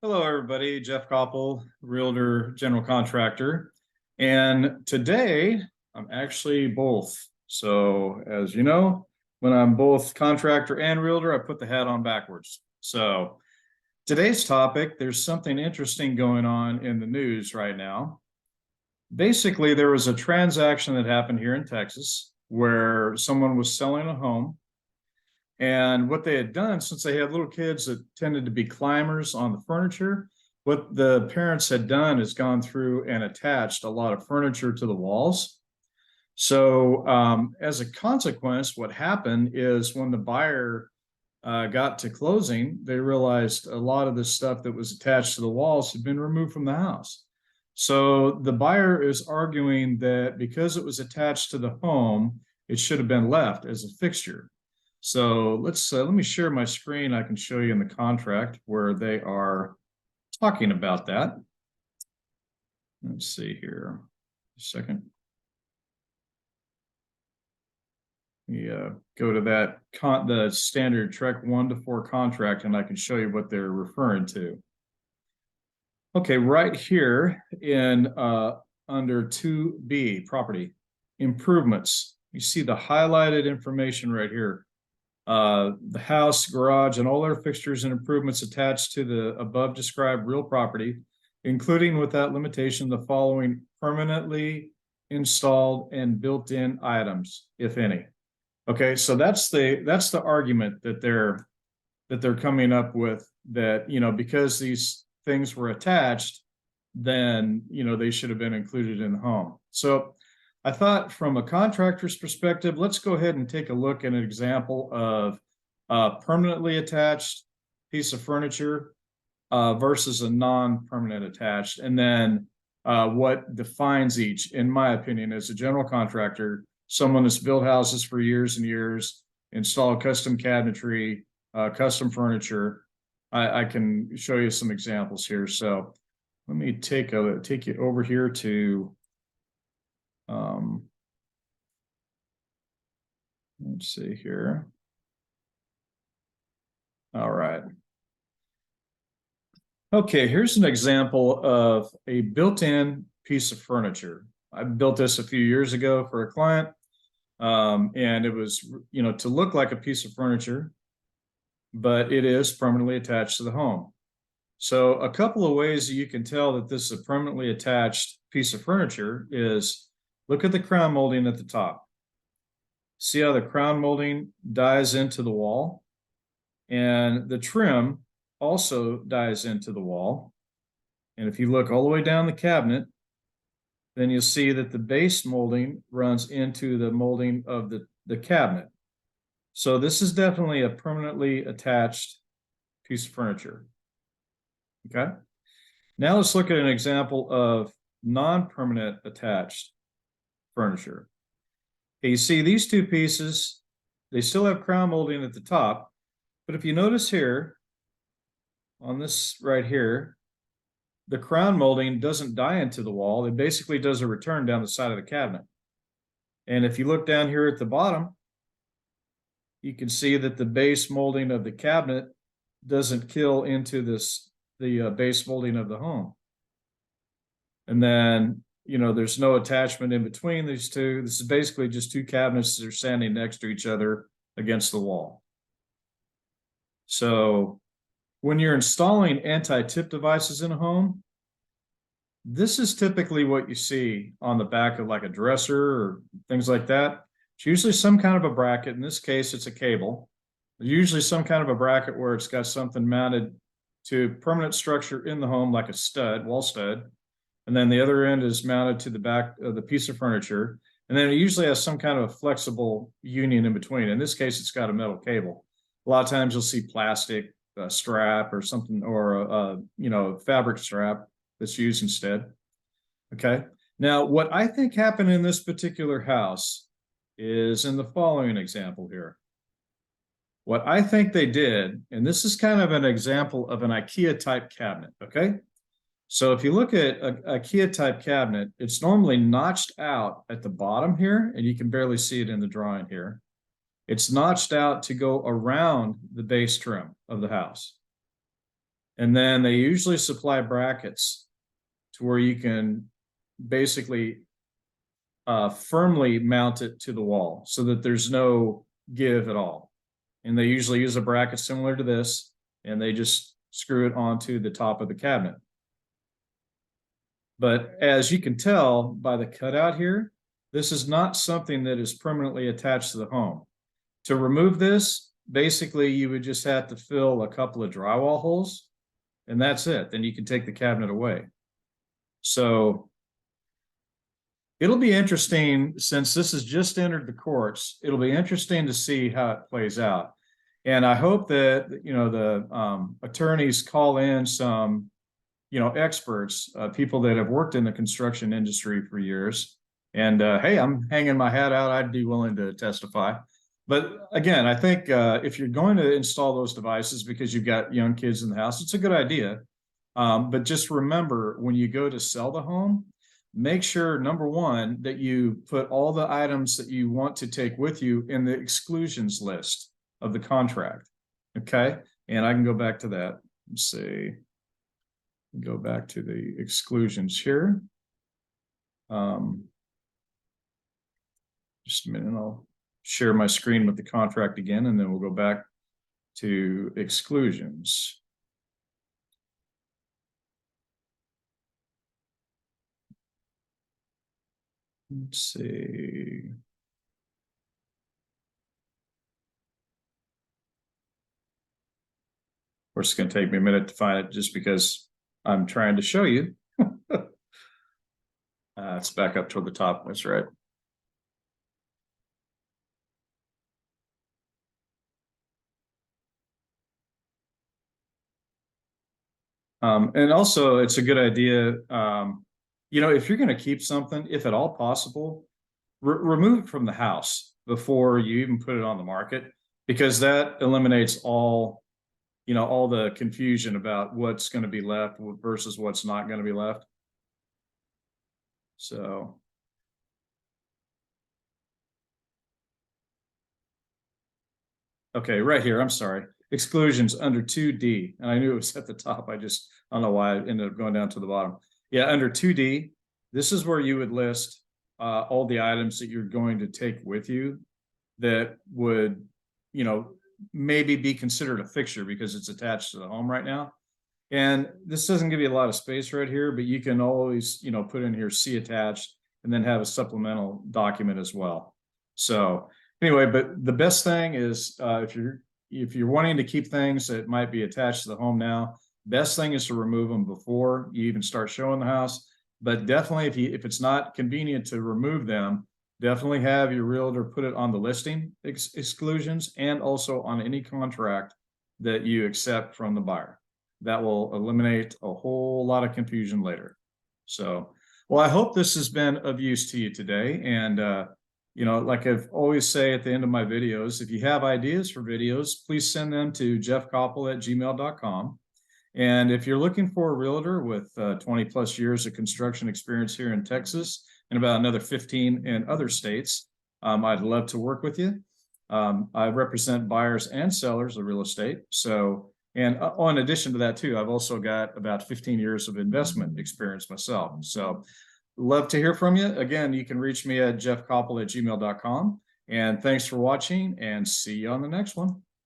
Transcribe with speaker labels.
Speaker 1: Hello, everybody. Jeff Koppel, Realtor General Contractor. And today I'm actually both. So as you know, when I'm both contractor and realtor, I put the hat on backwards. So today's topic, there's something interesting going on in the news right now. Basically, there was a transaction that happened here in Texas where someone was selling a home. And what they had done, since they had little kids that tended to be climbers on the furniture, what the parents had done is gone through and attached a lot of furniture to the walls. So as a consequence, what happened is when the buyer got to closing, they realized a lot of the stuff that was attached to the walls had been removed from the house. So the buyer is arguing that because it was attached to the home, it should have been left as a fixture. So let me share my screen. I can show you in the contract where they are talking about that. Let's see here. A second. We go to that the standard TREC 1 to 4 contract, and I can show you what they're referring to. Okay, right here in under 2B, property improvements. You see the highlighted information right here. The house, garage, and all their fixtures and improvements attached to the above described real property, including without limitation the following permanently installed and built-in items, if any. Okay, so that's the argument that they're coming up with, that because these things were attached, then they should have been included in the home. So I thought from a contractor's perspective, let's go ahead and take a look at an example of a permanently attached piece of furniture versus a non-permanent attached, and then what defines each. In my opinion, as a general contractor, someone that's built houses for years and years, installed custom cabinetry, custom furniture. I can show you some examples here. So let me take you over here to let's see here. All right. Okay, here's an example of a built-in piece of furniture. I built this a few years ago for a client, and it was, to look like a piece of furniture, but it is permanently attached to the home. So a couple of ways you can tell that this is a permanently attached piece of furniture is look at the crown molding at the top. See how the crown molding dies into the wall, and the trim also dies into the wall. And if you look all the way down the cabinet, then you'll see that the base molding runs into the molding of the cabinet. So this is definitely a permanently attached piece of furniture. Okay. Now let's look at an example of non-permanent attached furniture. Okay, you see these two pieces, they still have crown molding at the top, but if you notice here, on this right here, the crown molding doesn't die into the wall. It basically does a return down the side of the cabinet. And if you look down here at the bottom, you can see that the base molding of the cabinet doesn't kill into the base molding of the home. And then, there's no attachment in between these two. This is basically just two cabinets that are standing next to each other against the wall. So when you're installing anti-tip devices in a home, this is typically what you see on the back of like a dresser or things like that. It's usually some kind of a bracket. In this case, it's a cable. Usually some kind of a bracket where it's got something mounted to permanent structure in the home, like a stud, wall stud. And then the other end is mounted to the back of the piece of furniture. And then it usually has some kind of a flexible union in between. In this case, it's got a metal cable. A lot of times you'll see plastic strap or something, or a fabric strap that's used instead. Okay. Now, what I think happened in this particular house is in the following example here. What I think they did, and this is kind of an example of an IKEA type cabinet. Okay. So if you look at a IKEA type cabinet, it's normally notched out at the bottom here, and you can barely see it in the drawing here. It's notched out to go around the base trim of the house. And then they usually supply brackets to where you can basically firmly mount it to the wall so that there's no give at all. And they usually use a bracket similar to this, and they just screw it onto the top of the cabinet. But as you can tell by the cutout here, this is not something that is permanently attached to the home. To remove this, basically you would just have to fill a couple of drywall holes, and that's it. Then you can take the cabinet away. So it'll be interesting, since this has just entered the courts, it'll be interesting to see how it plays out. And I hope that, the attorneys call in some, experts, people that have worked in the construction industry for years. And hey, I'm hanging my hat out. I'd be willing to testify. But again, I think if you're going to install those devices because you've got young kids in the house, it's a good idea. But just remember, when you go to sell the home, make sure, number one, that you put all the items that you want to take with you in the exclusions list of the contract. Okay. And I can go back to that. Let's see. Go back to the exclusions here. Just a minute. I'll share my screen with the contract again, and then we'll go back to exclusions. Let's see. Of course, it's going to take me a minute to find it just because I'm trying to show you. It's back up toward the top. That's right. And also, it's a good idea, if you're going to keep something, if at all possible, remove it from the house before you even put it on the market, because that eliminates all the confusion about what's going to be left versus what's not going to be left. So. Okay, right here, I'm sorry. Exclusions under 2D, and I knew it was at the top. I don't know why I ended up going down to the bottom. Yeah, under 2D, this is where you would list all the items that you're going to take with you that would, maybe be considered a fixture because it's attached to the home right now. And this doesn't give you a lot of space right here, but you can always, put in here "see attached" and then have a supplemental document as well. So anyway, but the best thing is if you're wanting to keep things that might be attached to the home now, best thing is to remove them before you even start showing the house. But definitely, if it's not convenient to remove them, definitely have your realtor put it on the listing exclusions and also on any contract that you accept from the buyer. That will eliminate a whole lot of confusion later. So, well, I hope this has been of use to you today. And like I've always say at the end of my videos, if you have ideas for videos, please send them to jeffkoppel@gmail.com. And if you're looking for a realtor with 20 plus years of construction experience here in Texas and about another 15 in other states, I'd love to work with you. I represent buyers and sellers of real estate. So, and in addition to that too, I've also got about 15 years of investment experience myself. So love to hear from you. Again, you can reach me at jeffkoppel@gmail.com. And thanks for watching, and see you on the next one.